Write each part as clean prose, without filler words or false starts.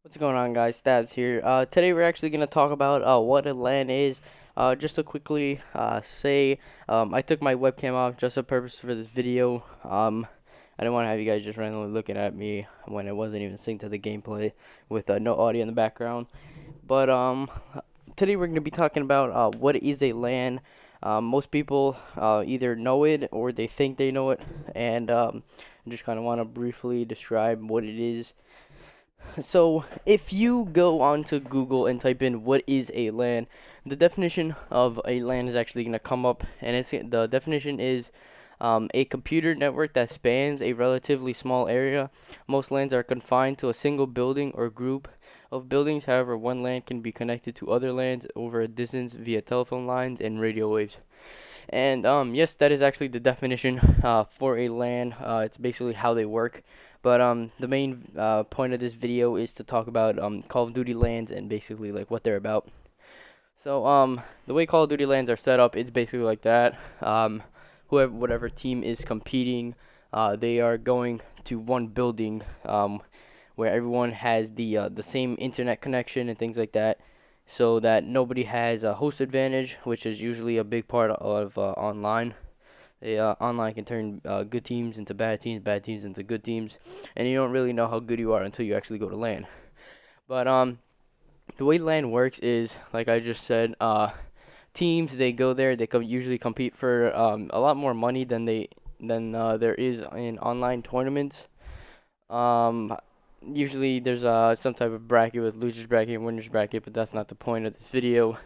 What's going on, guys? Stabs here. Today we're actually going to talk about what a LAN is. Just to quickly say, I took my webcam off just for purpose for this video. I didn't want to have you guys just randomly looking at me when it wasn't even synced to the gameplay with no audio in the background. But today we're going to be talking about what is a LAN. Most people either know it or they think they know it, and I just kind of want to briefly describe what it is. So, if you go onto Google and type in what is a LAN, the definition of a LAN is actually going to come up, and the definition is a computer network that spans a relatively small area. Most LANs are confined to a single building or group of buildings. However, one LAN can be connected to other LANs over a distance via telephone lines and radio waves. And yes, that is actually the definition for a LAN. It's basically how they work. But the main point of this video is to talk about Call of Duty LANs and basically like what they're about. So the way Call of Duty LANs are set up, it's basically like that. Whatever team is competing, they are going to one building where everyone has the same internet connection and things like that, so that nobody has a host advantage, which is usually a big part of online. Online can turn good teams into bad teams into good teams, and you don't really know how good you are until you actually go to LAN. But the way LAN works is, like I just said, teams they go there, they usually compete for a lot more money than there is in online tournaments. Um, Usually there's some type of bracket with losers bracket and winners bracket, but that's not the point of this video.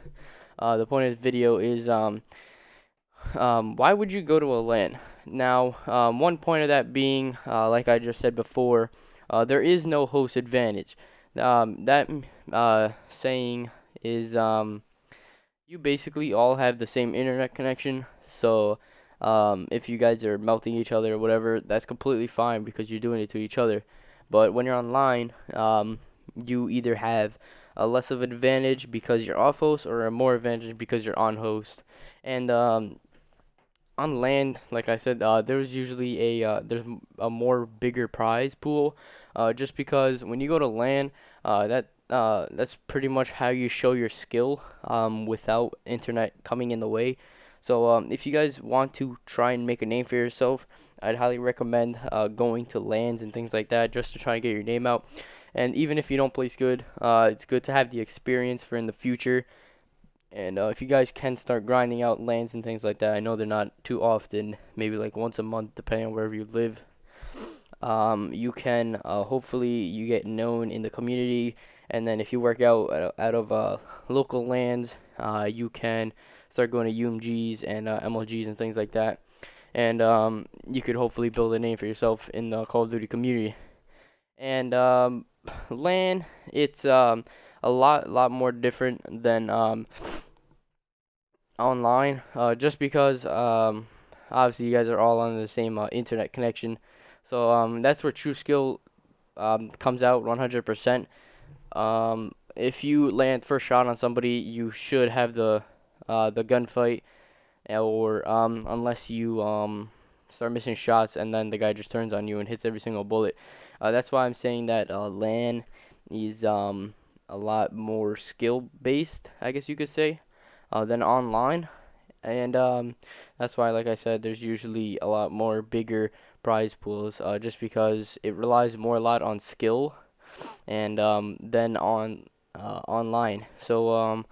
The point of this video is why would you go to a LAN? Now, one point of that being, like I just said before, there is no host advantage. That saying is you basically all have the same internet connection, so if you guys are melting each other or whatever, that's completely fine because you're doing it to each other. But when you're online, you either have a less of an advantage because you're off host or a more advantage because you're on host. And on land, like I said, there's usually a more bigger prize pool, just because when you go to land, that's pretty much how you show your skill, without internet coming in the way. So if you guys want to try and make a name for yourself, I'd highly recommend going to lands and things like that just to try and get your name out. And even if you don't place good, it's good to have the experience for in the future. And if you guys can start grinding out lands and things like that, I know they're not too often, maybe like once a month, depending on wherever you live. You can hopefully you get known in the community, and then if you work out of local lands, you can start going to UMGs and MLGs and things like that. And you could hopefully build a name for yourself in the Call of Duty community. And LAN, it's a lot more different than online, just because obviously you guys are all on the same internet connection. So that's where true skill comes out 100%. If you land first shot on somebody, you should have the gunfight, or unless you start missing shots and then the guy just turns on you and hits every single bullet. That's why I'm saying that LAN is a lot more skill based, I guess you could say, than online. And that's why, like I said, there's usually a lot more bigger prize pools, just because it relies more a lot on skill and than on online. So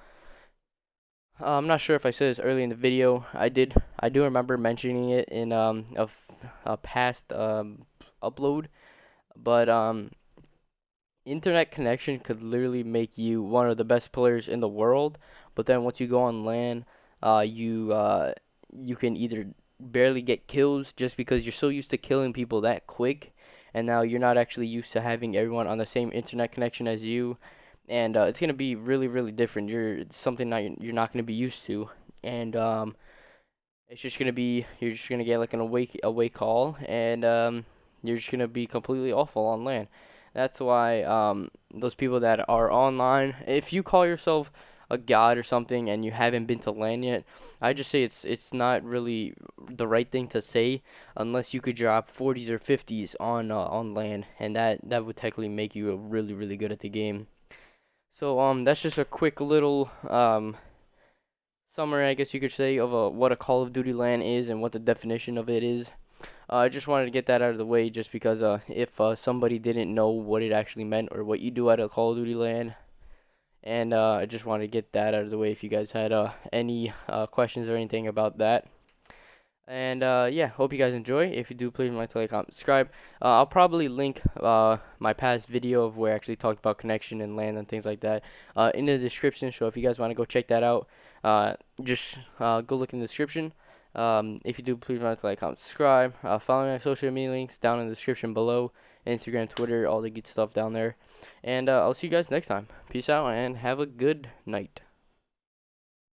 I'm not sure if I said this early in the video. I do remember mentioning it in a past upload, but internet connection could literally make you one of the best players in the world. But then once you go on LAN, you can either barely get kills just because you're so used to killing people that quick, and now you're not actually used to having everyone on the same internet connection as you, and it's gonna be really different. It's something that you're not gonna be used to, and it's just gonna be you're just gonna get like an away call, and you're just gonna be completely awful on LAN. That's why those people that are online, if you call yourself a god or something and you haven't been to LAN yet, I just say it's not really the right thing to say unless you could drop 40s or 50s on LAN, and that would technically make you really good at the game. So that's just a quick little summary, I guess you could say, of what a Call of Duty LAN is and what the definition of it is. I just wanted to get that out of the way, just because if somebody didn't know what it actually meant or what you do at a Call of Duty LAN, and I just wanted to get that out of the way if you guys had any questions or anything about that. And yeah, hope you guys enjoy. If you do, please like, comment, subscribe. I'll probably link my past video of where I actually talked about connection and LAN and things like that in the description. So if you guys want to go check that out, just go look in the description. If you do, please like, comment, subscribe. Follow my social media links down in the description below. Instagram, Twitter, all the good stuff down there. And I'll see you guys next time. Peace out and have a good night.